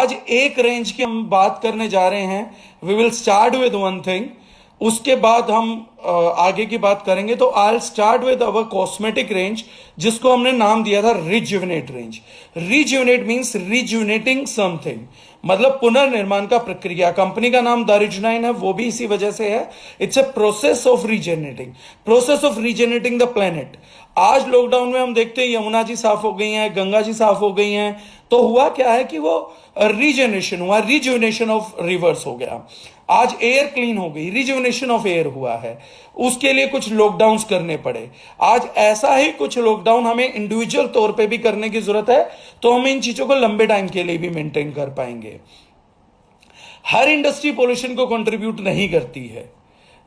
आज एक रेंज की हम बात करने जा रहे हैं। We will start with one thing, उसके बाद हम आगे की बात करेंगे। तो I start with our cosmetic range, जिसको हमने नाम दिया था rejuvenate range. Rejuvenate means rejuvenating something, मतलब पुनर्निर्माण का प्रक्रिया। कंपनी का नाम द रिजुनाइन है, वो भी इसी वजह से है। It's a process of रीजेनरेटिंग, process of रीजेनरेटिंग the planet. आज लॉकडाउन में हम देखते हैं यमुना जी साफ हो गई हैं, गंगा जी साफ हो गई हैं, तो हुआ क्या है कि वो रीजेनरेशन हुआ, रिजुविनेशन ऑफ रिवर्स हो गया। आज एयर क्लीन हो गई, रिजुविनेशन ऑफ एयर हुआ है। उसके लिए कुछ लॉकडाउन करने पड़े। आज ऐसा ही कुछ लॉकडाउन हमें इंडिविजुअल तौर पे भी करने की जरूरत है, तो हम इन चीजों को लंबे टाइम के लिए भी मेंटेन कर पाएंगे। हर इंडस्ट्री पोल्यूशन को कंट्रीब्यूट नहीं करती है,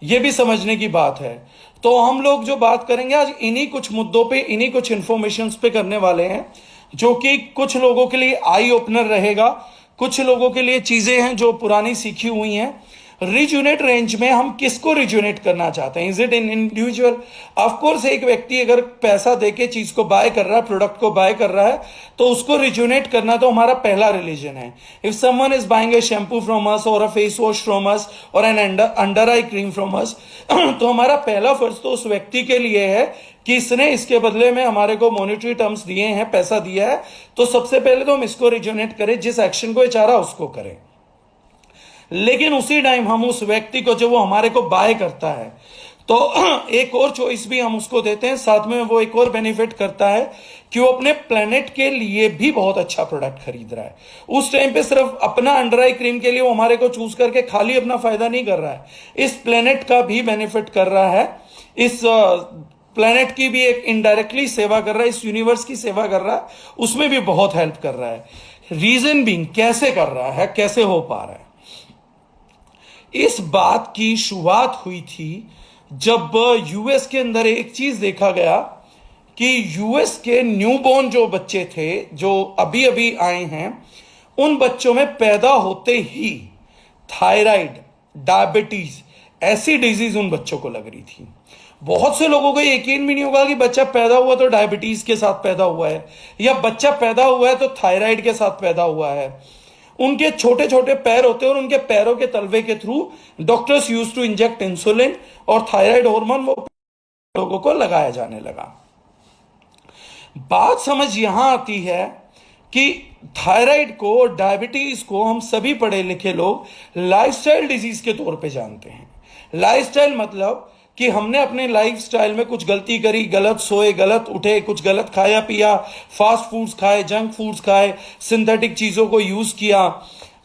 यह भी समझने की बात है। तो हम लोग जो बात करेंगे आज इन्हीं कुछ मुद्दों पे, इन्हीं कुछ इंफॉर्मेशन पे करने वाले हैं, जो कि कुछ लोगों के लिए आई ओपनर रहेगा, कुछ लोगों के लिए चीजें हैं जो पुरानी सीखी हुई हैं। रिजुनेट रेंज में हम किसको रिजुनेट करना चाहते हैं? Is it in individual? Of course एक व्यक्ति अगर पैसा देके चीज को बाय कर रहा है, प्रोडक्ट को बाय कर रहा है, तो उसको रिजुनेट करना तो हमारा पहला रिलीजन है। If someone is buying a shampoo from us और a face wash from us और an under eye cream from us, तो हमारा पहला फर्ज तो उस व्यक्ति के लिए है कि इसने इसके बदले में हमारे को मॉनेटरी टर्म्स दिए हैं, पैसा दिया है, तो सबसे पहले तो हम इसको रिजुनेट करें, जिस एक्शन को ये चाह रहा उसको करें। लेकिन उसी टाइम हम उस व्यक्ति को, जो वो हमारे को बाय करता है, तो एक और चॉइस भी हम उसको देते हैं। साथ में वो एक और बेनिफिट करता है कि वो अपने प्लेनेट के लिए भी बहुत अच्छा प्रोडक्ट खरीद रहा है। उस टाइम पे सिर्फ अपना अंडर आई क्रीम के लिए वो हमारे को चूज करके खाली अपना फायदा नहीं कर रहा है, इस प्लेनेट का भी बेनिफिट कर रहा है, इस प्लेनेट की भी एक इनडायरेक्टली सेवा कर रहा है, इस यूनिवर्स की सेवा कर रहा है, उसमें भी बहुत हेल्प कर रहा है। रीजन बीइंग, कैसे कर रहा है, कैसे हो पा रहा है? इस बात की शुरुआत हुई थी जब यूएस के अंदर एक चीज देखा गया कि यूएस के न्यूबॉर्न जो बच्चे थे, जो अभी अभी आए हैं, उन बच्चों में पैदा होते ही थायराइड, डायबिटीज, ऐसी डिजीज उन बच्चों को लग रही थी। बहुत से लोगों को यकीन भी नहीं होगा कि बच्चा पैदा हुआ तो डायबिटीज के साथ पैदा हुआ है, या बच्चा पैदा हुआ है तो थायराइड के साथ पैदा हुआ है। उनके छोटे छोटे पैर होते हैं और उनके पैरों के तलवे के through doctors use to inject insulin और थायराइड हार्मोन, वो लोगों को लगाया जाने लगा। बात समझ यहां आती है कि थायराइड को, डायबिटीज को हम सभी पढ़े लिखे लोग लाइफस्टाइल डिजीज के तौर पे जानते हैं। लाइफस्टाइल मतलब कि हमने अपने लाइफस्टाइल में कुछ गलती करी, गलत सोए, गलत उठे, कुछ गलत खाया पिया, फास्ट फूड्स खाए, जंक फूड्स खाए, सिंथेटिक चीजों को यूज किया।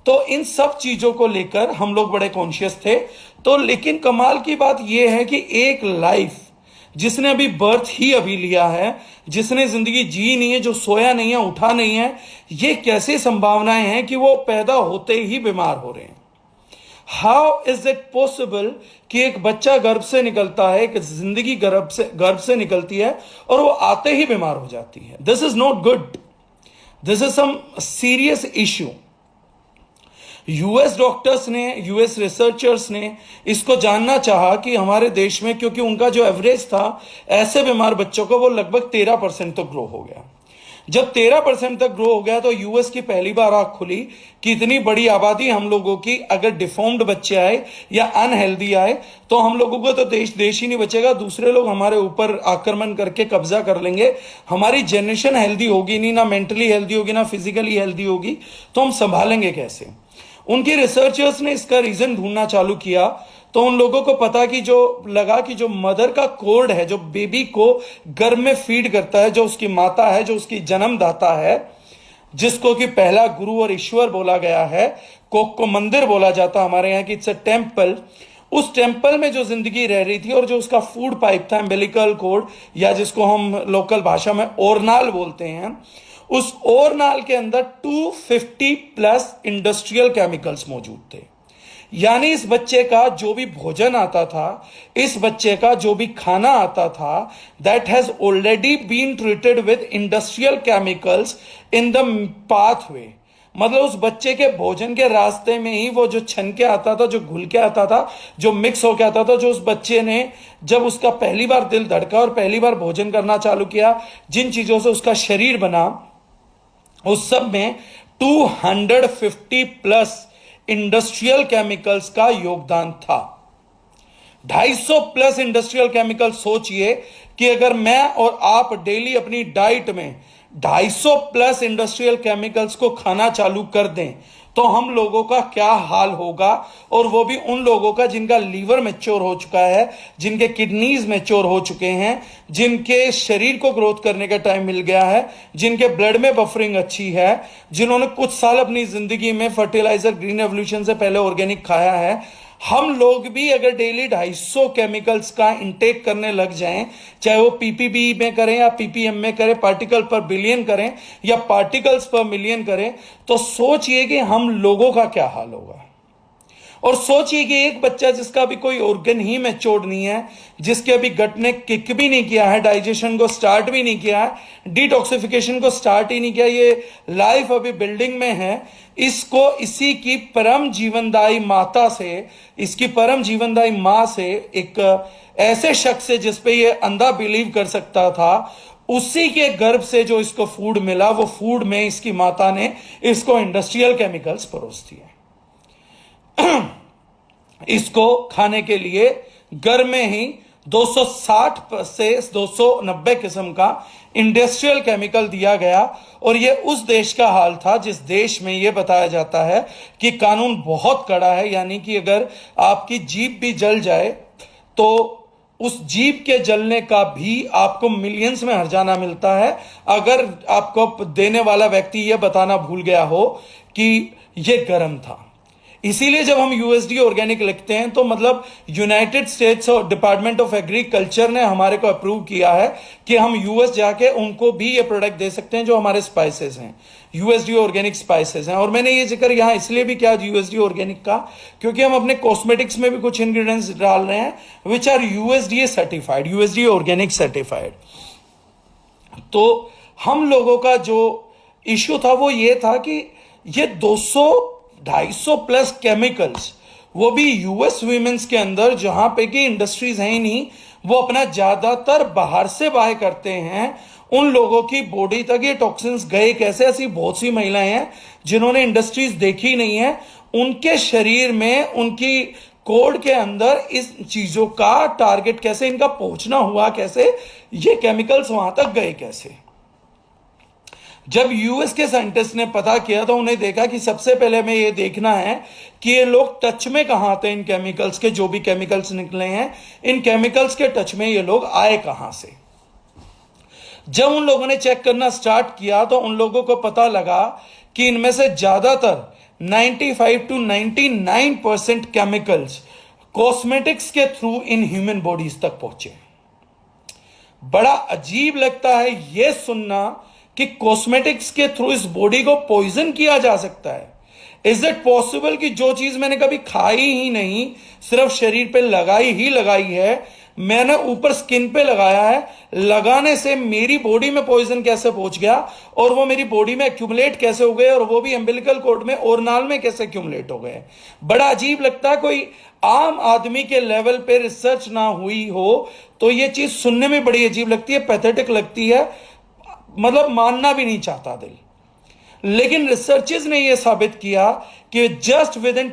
तो इन सब चीजों को लेकर हम लोग बड़े कॉन्शियस थे। तो लेकिन कमाल की बात यह है कि एक लाइफ जिसने अभी बर्थ ही अभी लिया है, जिसने जिंदगी जी नहीं है, जो सोया नहीं है, उठा नहीं है, ये कैसे संभावनाएं हैं कि वो पैदा होते ही बीमार हो रहे हैं? हाउ इज इट पॉसिबल कि एक बच्चा गर्भ से निकलता है, एक जिंदगी गर्भ से निकलती है और वो आते ही बीमार हो जाती है? This is not good, this is some serious issue. US doctors ने, यूएस रिसर्चर्स ने इसको जानना चाहा कि हमारे देश में, क्योंकि उनका जो एवरेज था ऐसे बीमार बच्चों को, वो लगभग 13% तक ग्रो हो गया। जब 13% तक ग्रो हो गया तो यूएस की पहली बार आंख खुली कि इतनी बड़ी आबादी हम लोगों की, अगर डिफॉर्म्ड बच्चे आए या अनहेल्दी आए तो हम लोगों को तो देश ही नहीं बचेगा, दूसरे लोग हमारे ऊपर आक्रमण करके कब्जा कर लेंगे, हमारी जनरेशन हेल्दी होगी नहीं, ना मेंटली हेल्दी होगी, ना फिजिकली हेल्दी होगी, तो हम संभालेंगे कैसे? उनके रिसर्चर्स ने इसका रीजन ढूंढना चालू किया, तो उन लोगों को पता कि जो मदर का कोर्ड है, जो बेबी को गर्भ में फीड करता है, जो उसकी माता है, जो उसकी जन्मदाता है, जिसको कि पहला गुरु और ईश्वर बोला गया है, कोक को मंदिर बोला जाता हमारे यहाँ की, इट्स अ टेम्पल। उस टेम्पल में जो जिंदगी रह रही थी और जो उसका फूड पाइप था, एम्बिलिकल कोर्ड, या जिसको हम लोकल भाषा में ओरनाल बोलते हैं, उस ओरनाल के अंदर 250+ इंडस्ट्रियल केमिकल्स मौजूद थे। यानी इस बच्चे का जो भी भोजन आता था, इस बच्चे का जो भी खाना आता था, that has already been treated with industrial chemicals in the pathway. मतलब उस बच्चे के भोजन के रास्ते में ही वो जो छन के आता था, जो घुल के आता था, जो मिक्स होके आता था, जो उस बच्चे ने जब उसका पहली बार दिल धड़का और पहली बार भोजन करना चालू किया, जिन चीजों से उसका शरीर बना, उस सब में 250 प्लस इंडस्ट्रियल केमिकल्स का योगदान था। 250 प्लस इंडस्ट्रियल केमिकल। सोचिए कि अगर मैं और आप डेली अपनी डाइट में 250 प्लस इंडस्ट्रियल केमिकल्स को खाना चालू कर दें तो हम लोगों का क्या हाल होगा, और वो भी उन लोगों का जिनका लीवर मैच्योर हो चुका है, जिनके किडनीज मैच्योर हो चुके हैं, जिनके शरीर को ग्रोथ करने का टाइम मिल गया है, जिनके ब्लड में बफरिंग अच्छी है, जिन्होंने कुछ साल अपनी जिंदगी में फर्टिलाइजर ग्रीन एवोल्यूशन से पहले ऑर्गेनिक खाया है। हम लोग भी अगर डेली 250 केमिकल्स का इंटेक करने लग जाएं, चाहे वो पीपीबी में करें या पीपीएम में करें, पार्टिकल पर बिलियन करें या पार्टिकल्स पर मिलियन करें, तो सोचिए कि हम लोगों का क्या हाल होगा। और सोचिए कि एक बच्चा जिसका अभी कोई ऑर्गन ही मैच्योर्ड नहीं है, जिसके अभी गट ने किक भी नहीं किया है, डाइजेशन को स्टार्ट भी नहीं किया है, डिटॉक्सिफिकेशन को स्टार्ट ही नहीं किया, ये लाइफ अभी बिल्डिंग में है, इसको इसी की परम जीवनदायी माता से, इसकी परम जीवनदायी मां से, एक ऐसे शख्स से जिसपे ये अंधा बिलीव कर सकता था, उसी के गर्भ से जो इसको फूड मिला, वो फूड में इसकी माता ने इसको इंडस्ट्रियल केमिकल्स परोस दिए। इसको खाने के लिए घर में ही 260 से 290 किस्म का इंडस्ट्रियल केमिकल दिया गया। और यह उस देश का हाल था जिस देश में यह बताया जाता है कि कानून बहुत कड़ा है, यानी कि अगर आपकी जीभ भी जल जाए तो उस जीभ के जलने का भी आपको मिलियंस में हर्जाना मिलता है, अगर आपको देने वाला व्यक्ति यह बताना भूल गया हो कि यह गर्म था। इसीलिए जब हम यूएसडी ऑर्गेनिक लिखते हैं तो मतलब यूनाइटेड स्टेट्स और डिपार्टमेंट ऑफ एग्रीकल्चर ने हमारे को अप्रूव किया है कि हम यूएस जाके उनको भी ये प्रोडक्ट दे सकते हैं जो हमारे स्पाइसेस हैं, यूएसडी ऑर्गेनिक स्पाइसेस हैं। और मैंने ये जिक्र यहां इसलिए भी किया यूएसडी ऑर्गेनिक का, क्योंकि हम अपने कॉस्मेटिक्स में भी कुछ इंग्रेडिएंट्स डाल रहे हैं which are USDA certified, USD organic certified. तो हम लोगों का जो इश्यू था वो ये था कि ये 250 प्लस केमिकल्स, वो भी यूएस वीमेंस के अंदर जहां पे कि इंडस्ट्रीज हैं ही नहीं, वो अपना ज्यादातर बाहर से बाय करते हैं, उन लोगों की बॉडी तक ये टॉक्सिन्स गए कैसे। ऐसी बहुत सी महिलाएं हैं जिन्होंने इंडस्ट्रीज देखी नहीं है, उनके शरीर में, उनकी कोड के अंदर इस चीजों का टारगेट कैसे, इनका पहुंचना हुआ कैसे, ये केमिकल्स वहां तक गए कैसे। जब यूएस के साइंटिस्ट ने पता किया तो उन्हें देखा कि सबसे पहले हमें यह देखना है कि ये लोग टच में कहां थे इन केमिकल्स के, जो भी केमिकल्स निकले हैं इन केमिकल्स के टच में ये लोग आए कहां से। जब उन लोगों ने चेक करना स्टार्ट किया तो उन लोगों को पता लगा कि इनमें से ज्यादातर 95 to 99% केमिकल्स कॉस्मेटिक्स के थ्रू इन ह्यूमन बॉडीज तक पहुंचे। बड़ा अजीब लगता है यह सुनना कि कॉस्मेटिक्स के थ्रू इस बॉडी को पॉइजन किया जा सकता है। इज इट पॉसिबल कि जो चीज मैंने कभी खाई ही नहीं, सिर्फ शरीर पे लगाई ही लगाई है, मैंने ऊपर स्किन पे लगाया है, लगाने से मेरी बॉडी में पॉइजन कैसे पहुंच गया और वो मेरी बॉडी में एक्यूमुलेट कैसे हो गए, और वो भी अम्बिलिकल कॉर्ड में और नाल में कैसे एक्यूमुलेट हो गए। बड़ा अजीब लगता है, कोई आम आदमी के लेवल पे रिसर्च ना हुई हो तो ये चीज सुनने में बड़ी अजीब लगती है, पैथेटिक लगती है, मतलब मानना भी नहीं चाहता दिल। लेकिन रिसर्चर्स ने यह साबित किया कि जस्ट विद इन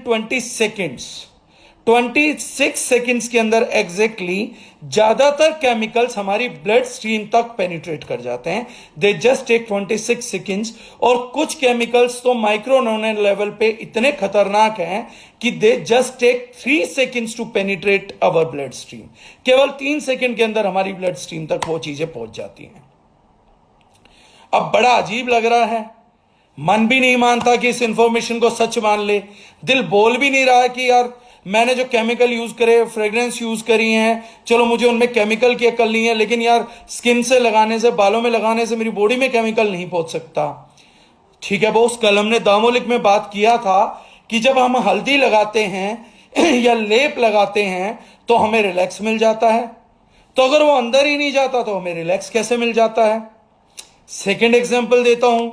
26 सेकेंड्स के अंदर एग्जैक्टली ज्यादातर केमिकल्स हमारी ब्लड स्ट्रीम तक पेनिट्रेट कर जाते हैं। They just take 26 seconds. और कुछ केमिकल्स तो माइक्रोनोनल लेवल पे इतने खतरनाक हैं कि they just take 3 seconds to penetrate our blood stream. केवल 3 सेकेंड के अंदर हमारी ब्लड स्ट्रीम तक वो चीजें पहुंच जाती हैं। अब बड़ा अजीब लग रहा है, मन भी नहीं मानता कि इस इंफॉर्मेशन को सच मान ले, दिल बोल भी नहीं रहा है कि यार मैंने जो केमिकल यूज करे, फ्रेग्रेंस यूज करी हैं, चलो मुझे उनमें केमिकल की अकल नहीं है, लेकिन यार स्किन से लगाने से, बालों में लगाने से मेरी बॉडी में केमिकल नहीं पहुंच सकता। ठीक है बॉस, कल हमने दामोलिक में बात किया था कि जब हम हल्दी लगाते हैं या लेप लगाते हैं तो हमें रिलैक्स मिल जाता है, तो अगर वो अंदर ही नहीं जाता तो हमें रिलैक्स कैसे मिल जाता है। सेकेंड एग्जाम्पल देता हूं,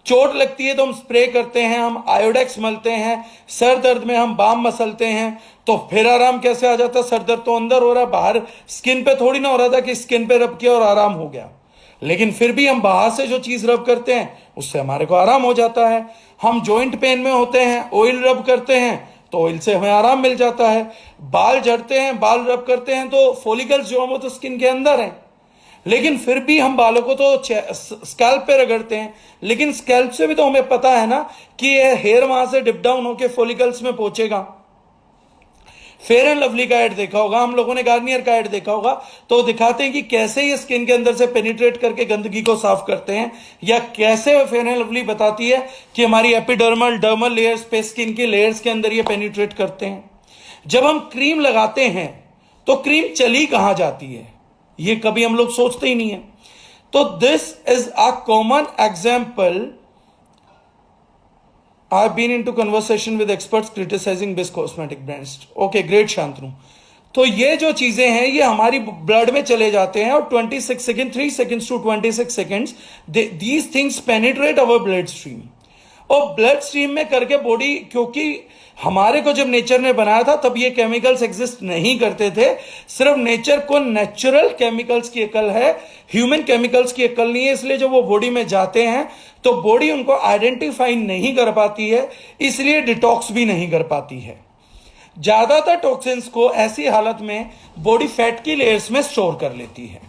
चोट लगती है तो हम स्प्रे करते हैं, हम आयोडेक्स मलते हैं, सर दर्द में हम बाम मसलते हैं, तो फिर आराम कैसे आ जाता है। सर दर्द तो अंदर हो रहा है, बाहर स्किन पे थोड़ी ना हो रहा था कि स्किन पे रब किया और आराम हो गया। लेकिन फिर भी हम बाहर से जो चीज रब करते हैं उससे हमारे को आराम हो जाता है। हम जॉइंट पेन में होते हैं, ऑयल रब करते हैं तो ऑयल से हमें आराम मिल जाता है। बाल झड़ते हैं, बाल रब करते हैं तो फॉलिकल्स जो हम वो तो स्किन के अंदर हैं, लेकिन फिर भी हम बालों को तो स्कैल्प पे रगड़ते हैं, लेकिन स्कैल्प से भी तो हमें पता है ना कि ये हेयर वहां से डिप डाउन होके फॉलिकल्स में पहुंचेगा। फेयर एंड लवली का ऐड देखा होगा, हम लोगों ने गार्नियर का ऐड देखा होगा, तो दिखाते हैं कि कैसे ये स्किन के अंदर से पेनिट्रेट करके गंदगी को साफ करते हैं, या कैसे फेयर एंड लवली बताती है कि हमारी एपिडर्मल डर्मल लेयर्स पे, स्किन की लेयर्स के अंदर ये पेनिट्रेट करते हैं। जब हम क्रीम लगाते हैं तो क्रीम चली कहां जाती है, ये कभी हम लोग सोचते ही नहीं है। तो this is a common example. I've been into conversation with experts criticizing big cosmetic brands. Okay, great Shantanu. तो ये जो चीजें हैं ये हमारी ब्लड में चले जाते हैं और 26 second 3 seconds to 26 seconds these things penetrate our blood stream। और ब्लड स्ट्रीम में करके बॉडी, क्योंकि हमारे को जब नेचर ने बनाया था तब ये केमिकल्स एग्जिस्ट नहीं करते थे, सिर्फ नेचर को नेचुरल केमिकल्स की अकल है, ह्यूमन केमिकल्स की अकल नहीं है। इसलिए जब वो बॉडी में जाते हैं तो बॉडी उनको आइडेंटिफाई नहीं कर पाती है, इसलिए डिटॉक्स भी नहीं कर पाती है। ज्यादातर टॉक्सिन्स को ऐसी हालत में बॉडी फैट की लेयर्स में स्टोर कर लेती है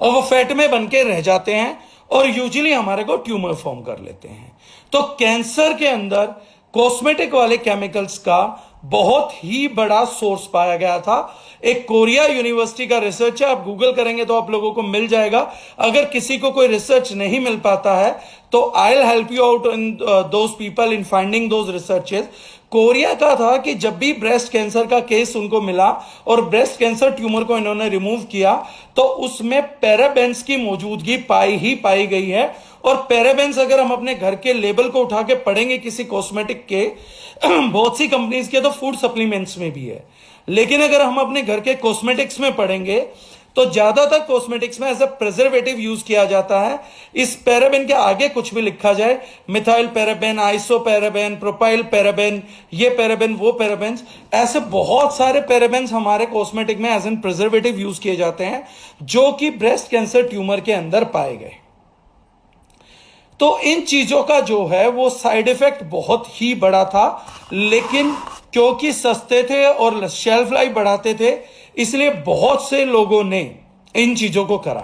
और वो फैट में बन के रह जाते हैं और यूजुअली हमारे को ट्यूमर फॉर्म कर लेते हैं। तो कैंसर के अंदर कॉस्मेटिक वाले केमिकल्स का बहुत ही बड़ा सोर्स पाया गया था। एक कोरिया यूनिवर्सिटी का रिसर्च है, आप गूगल करेंगे तो आप लोगों को मिल जाएगा। अगर किसी को कोई रिसर्च नहीं मिल पाता है तो I will help you out in those people in finding those researches. Korea का था कि जब भी ब्रेस्ट कैंसर का केस उनको मिला और ब्रेस्ट कैंसर ट्यूमर को इन्होंने रिमूव किया तो उसमें पैराबेन्स की मौजूदगी पाई गई है। और पैराबेन्स अगर हम अपने घर के लेबल को उठा के पढ़ेंगे किसी कॉस्मेटिक के, बहुत सी कंपनीज के तो फूड सप्लीमेंट्स में भी है, लेकिन अगर हम अपने घर के कॉस्मेटिक्स में पढ़ेंगे तो ज्यादातर कॉस्मेटिक्स में एज अ प्रिजर्वेटिव यूज किया जाता है। इस पैराबेन के आगे कुछ भी लिखा जाए, methyl paraben, iso paraben, propyl paraben, ये पैराबेन वो पैराबेन, ऐसे बहुत सारे पैराबेन्स हमारे कॉस्मेटिक में एज एन प्रिजर्वेटिव यूज किए जाते हैं जो कि ब्रेस्ट कैंसर ट्यूमर के अंदर पाए गए। तो इन चीजों का जो है वो साइड इफेक्ट बहुत ही बड़ा था, लेकिन क्योंकि सस्ते थे और शेल्फ लाइफ बढ़ाते थे इसलिए बहुत से लोगों ने इन चीजों को करा।